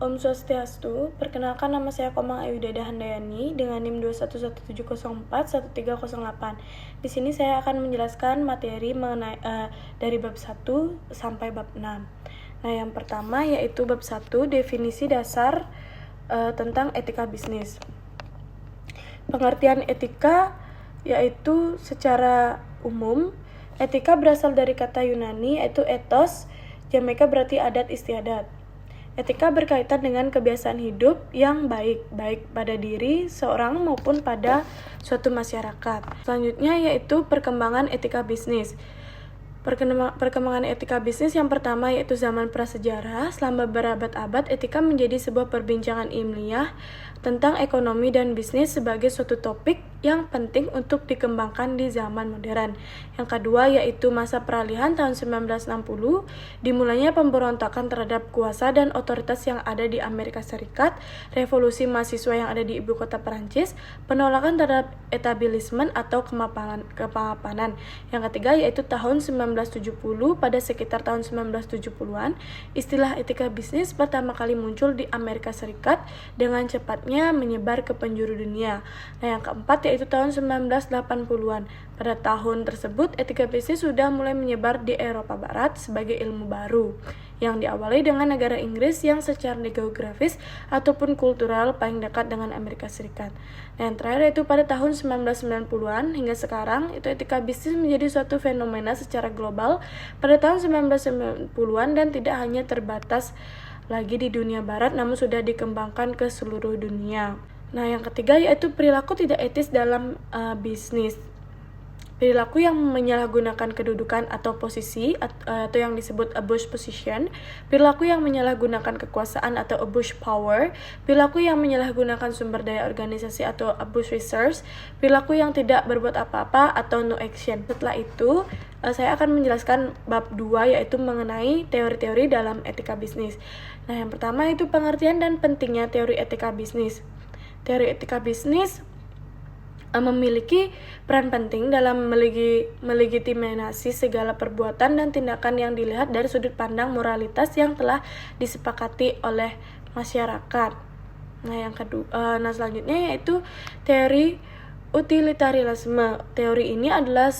Om Swastiastu, perkenalkan nama saya Komang Ayudada Handayani dengan NIM 21117041308. Di sini saya akan menjelaskan materi mengenai dari bab 1 sampai bab 6. Nah, yang pertama yaitu bab 1, definisi dasar tentang etika bisnis. Pengertian etika yaitu secara umum, etika berasal dari kata Yunani yaitu ethos, jameka berarti adat istiadat. Etika berkaitan dengan kebiasaan hidup yang baik pada diri seorang maupun pada suatu masyarakat. Selanjutnya yaitu perkembangan etika bisnis. Perkembangan etika bisnis yang pertama yaitu zaman prasejarah. Selama berabad-abad, etika menjadi sebuah perbincangan ilmiah tentang ekonomi dan bisnis sebagai suatu topik yang penting untuk dikembangkan di zaman modern. Yang kedua yaitu masa peralihan tahun 1960, dimulainya pemberontakan terhadap kuasa dan otoritas yang ada di Amerika Serikat, revolusi mahasiswa yang ada di ibu kota Perancis, penolakan terhadap etablissement atau kemapanan. Yang ketiga yaitu tahun 1970, pada sekitar tahun 1970-an, istilah etika bisnis pertama kali muncul di Amerika Serikat dengan cepatnya menyebar ke penjuru dunia. Nah, yang keempat yaitu tahun 1980-an. Pada tahun tersebut, etika bisnis sudah mulai menyebar di Eropa Barat sebagai ilmu baru, yang diawali dengan negara Inggris yang secara geografis ataupun kultural paling dekat dengan Amerika Serikat. Dan yang terakhir yaitu pada tahun 1990-an hingga sekarang, itu etika bisnis menjadi suatu fenomena secara global pada tahun 1990-an dan tidak hanya terbatas lagi di dunia barat, namun sudah dikembangkan ke seluruh dunia. Nah, yang ketiga yaitu perilaku tidak etis dalam bisnis. Perilaku yang menyalahgunakan kedudukan atau posisi atau yang disebut abuse position, perilaku yang menyalahgunakan kekuasaan atau abuse power, perilaku yang menyalahgunakan sumber daya organisasi atau abuse resource, perilaku yang tidak berbuat apa-apa atau no action. Setelah itu, saya akan menjelaskan bab 2 yaitu mengenai teori-teori dalam etika bisnis. Nah, yang pertama itu pengertian dan pentingnya teori etika bisnis. Teori etika bisnis memiliki peran penting dalam melegitimasi segala perbuatan dan tindakan yang dilihat dari sudut pandang moralitas yang telah disepakati oleh masyarakat. Nah, selanjutnya yaitu teori utilitarianisme. Teori ini adalah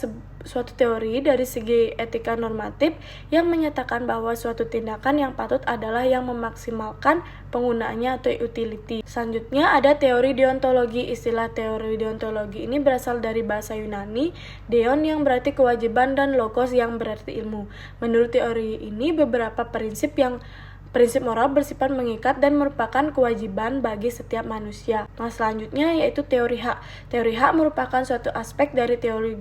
suatu teori dari segi etika normatif yang menyatakan bahwa suatu tindakan yang patut adalah yang memaksimalkan penggunaannya atau utility. Selanjutnya ada teori deontologi. Istilah teori deontologi ini berasal dari bahasa Yunani, deon yang berarti kewajiban dan logos yang berarti ilmu. Menurut teori ini beberapa prinsip moral bersifat mengikat dan merupakan kewajiban bagi setiap manusia. Nah, selanjutnya yaitu teori hak. Teori hak merupakan suatu aspek dari teori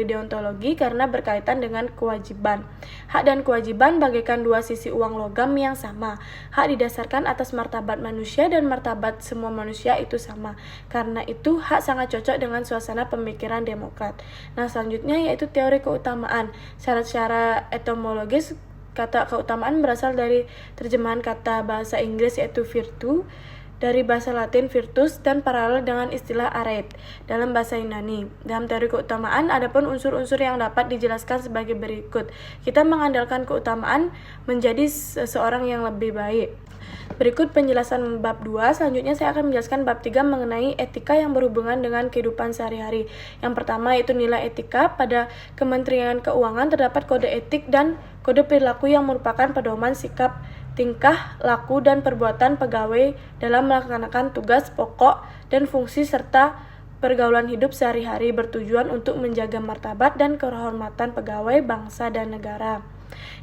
deontologi karena berkaitan dengan kewajiban. Hak dan kewajiban bagaikan dua sisi uang logam yang sama. Hak didasarkan atas martabat manusia dan martabat semua manusia itu sama. Karena itu, hak sangat cocok dengan suasana pemikiran demokrat. Nah, selanjutnya yaitu teori keutamaan. Secara etimologis, kata keutamaan berasal dari terjemahan kata bahasa Inggris yaitu virtue dari bahasa Latin virtus dan paralel dengan istilah arete dalam bahasa Yunani. Dalam teori keutamaan, adapun unsur-unsur yang dapat dijelaskan sebagai berikut. Kita mengandalkan keutamaan menjadi seseorang yang lebih baik. Berikut penjelasan bab 2. Selanjutnya saya akan menjelaskan bab 3 mengenai etika yang berhubungan dengan kehidupan sehari-hari. Yang pertama yaitu nilai etika. Pada Kementerian Keuangan terdapat kode etik dan kode perilaku yang merupakan pedoman sikap, tingkah, laku, dan perbuatan pegawai dalam melaksanakan tugas pokok dan fungsi serta pergaulan hidup sehari-hari bertujuan untuk menjaga martabat dan kehormatan pegawai, bangsa, dan negara.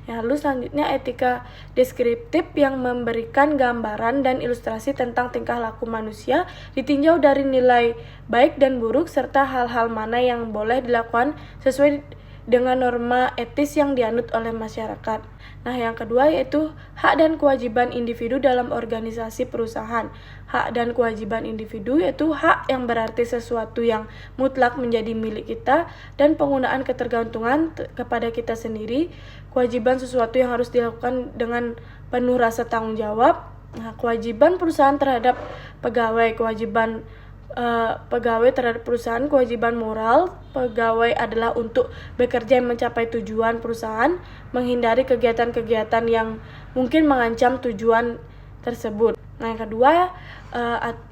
Lalu selanjutnya etika deskriptif yang memberikan gambaran dan ilustrasi tentang tingkah laku manusia ditinjau dari nilai baik dan buruk serta hal-hal mana yang boleh dilakukan sesuai dengan norma etis yang dianut oleh masyarakat. Nah, yang kedua yaitu hak dan kewajiban individu dalam organisasi perusahaan. Hak dan kewajiban individu yaitu hak yang berarti sesuatu yang mutlak menjadi milik kita dan penggunaan ketergantungan kepada kita sendiri. Kewajiban sesuatu yang harus dilakukan dengan penuh rasa tanggung jawab. Nah, kewajiban perusahaan terhadap pegawai, kewajiban pegawai terhadap perusahaan, kewajiban moral pegawai adalah untuk bekerja mencapai tujuan perusahaan, menghindari kegiatan-kegiatan yang mungkin mengancam tujuan tersebut. Nah, yang kedua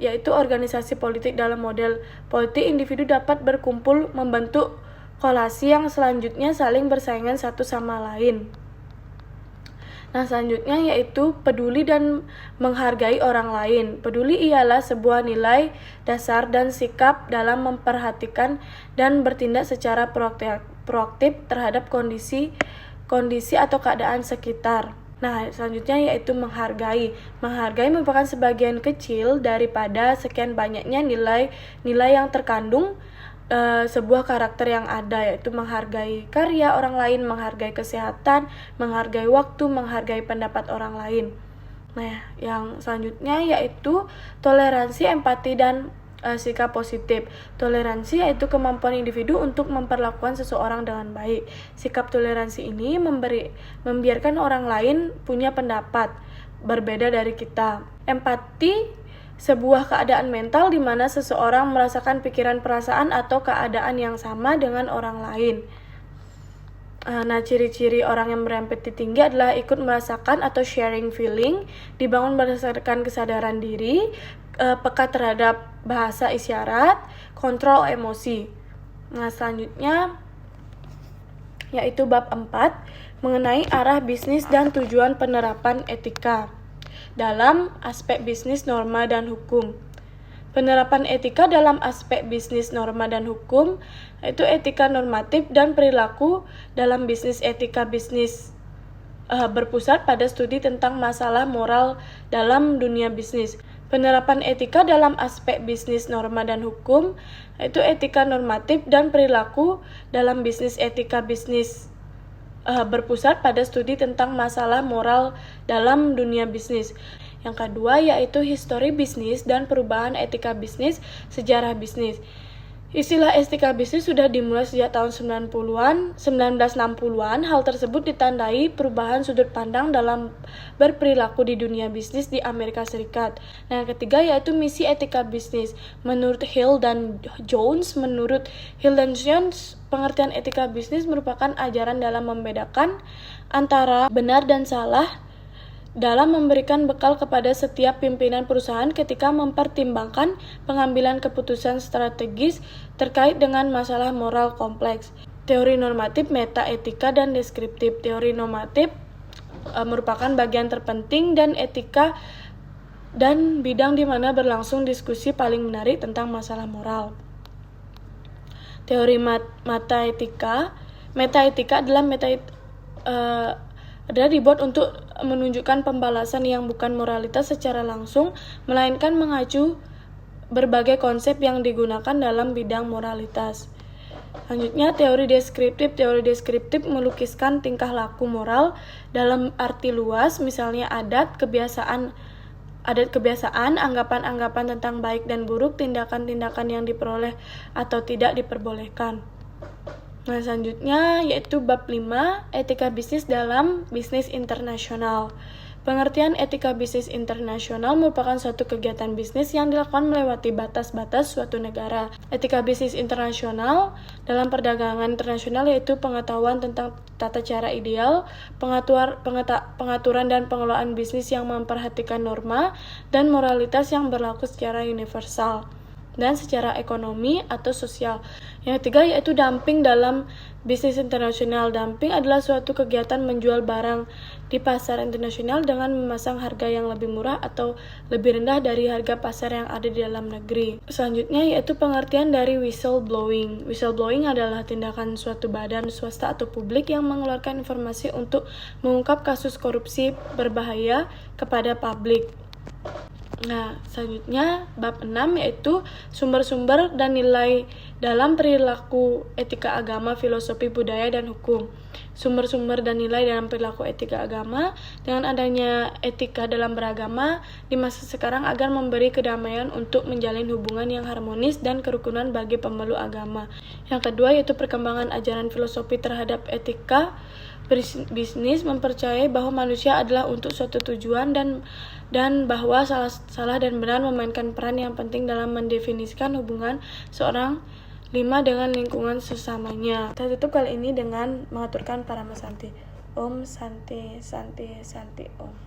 yaitu organisasi politik. Dalam model politik, individu dapat berkumpul membentuk koalisi yang selanjutnya saling bersaingan satu sama lain. Nah, selanjutnya yaitu peduli dan menghargai orang lain. Peduli ialah sebuah nilai dasar dan sikap dalam memperhatikan dan bertindak secara proaktif terhadap kondisi atau keadaan sekitar. Nah, selanjutnya yaitu menghargai. Menghargai merupakan sebagian kecil daripada sekian banyaknya nilai yang terkandung sebuah karakter yang ada, yaitu menghargai karya orang lain, menghargai kesehatan, menghargai waktu, menghargai pendapat orang lain. Nah, yang selanjutnya yaitu toleransi, empati, dan sikap positif. Toleransi yaitu kemampuan individu untuk memperlakukan seseorang dengan baik. Sikap toleransi ini membiarkan orang lain punya pendapat berbeda dari kita. Empati sebuah keadaan mental di mana seseorang merasakan pikiran, perasaan, atau keadaan yang sama dengan orang lain. Nah, ciri-ciri orang yang berempati tinggi adalah ikut merasakan atau sharing feeling, dibangun berdasarkan kesadaran diri, peka terhadap bahasa isyarat, kontrol emosi. Nah, selanjutnya yaitu bab 4 mengenai arah bisnis dan tujuan penerapan etika dalam aspek bisnis, norma, dan hukum. Penerapan etika dalam aspek bisnis, norma, dan hukum yaitu etika normatif dan perilaku dalam bisnis. Etika bisnis berpusat pada studi tentang masalah moral dalam dunia bisnis. Penerapan etika dalam aspek bisnis, norma, dan hukum yaitu etika normatif dan perilaku dalam bisnis. Etika bisnis berpusat pada studi tentang masalah moral dalam dunia bisnis. Yang kedua yaitu histori bisnis dan perubahan etika bisnis, sejarah bisnis. Istilah etika bisnis sudah dimulai sejak tahun 1960-an. Hal tersebut ditandai perubahan sudut pandang dalam berperilaku di dunia bisnis di Amerika Serikat. Nah, yang ketiga yaitu misi etika bisnis. Menurut Hill dan Jones, pengertian etika bisnis merupakan ajaran dalam membedakan antara benar dan salah dalam memberikan bekal kepada setiap pimpinan perusahaan ketika mempertimbangkan pengambilan keputusan strategis terkait dengan masalah moral kompleks. Teori normatif, metaetika, dan deskriptif. Teori normatif merupakan bagian terpenting dan etika dan bidang di mana berlangsung diskusi paling menarik tentang masalah moral. Teori metaetika adalah dibuat untuk menunjukkan pembalasan yang bukan moralitas secara langsung, melainkan mengacu berbagai konsep yang digunakan dalam bidang moralitas. Selanjutnya, teori deskriptif. Teori deskriptif melukiskan tingkah laku moral dalam arti luas, misalnya adat kebiasaan, anggapan-anggapan tentang baik dan buruk, tindakan-tindakan yang diperoleh atau tidak diperbolehkan. Nah, selanjutnya yaitu bab 5, etika bisnis dalam bisnis internasional. Pengertian etika bisnis internasional merupakan suatu kegiatan bisnis yang dilakukan melewati batas-batas suatu negara. Etika bisnis internasional dalam perdagangan internasional yaitu pengetahuan tentang tata cara ideal, pengaturan dan pengelolaan bisnis yang memperhatikan norma dan moralitas yang berlaku secara universal dan secara ekonomi atau sosial. Yang ketiga yaitu dumping dalam bisnis internasional. Dumping adalah suatu kegiatan menjual barang di pasar internasional dengan memasang harga yang lebih murah atau lebih rendah dari harga pasar yang ada di dalam negeri. Selanjutnya yaitu pengertian dari whistleblowing. Whistleblowing adalah tindakan suatu badan swasta atau publik yang mengeluarkan informasi untuk mengungkap kasus korupsi berbahaya kepada publik. Nah, selanjutnya bab 6 yaitu sumber-sumber dan nilai dalam perilaku etika agama, filosofi, budaya, dan hukum. Sumber-sumber dan nilai dalam perilaku etika agama. Dengan adanya etika dalam beragama di masa sekarang agar memberi kedamaian untuk menjalin hubungan yang harmonis dan kerukunan bagi pemeluk agama. Yang kedua yaitu perkembangan ajaran filosofi terhadap etika bisnis, mempercayai bahwa manusia adalah untuk suatu tujuan dan bahwa salah dan benar memainkan peran yang penting dalam mendefinisikan hubungan seorang dengan lingkungan sesamanya. Kita tutup kali ini dengan mengaturkan Paramasanti. Om Santi Santi Santi Om.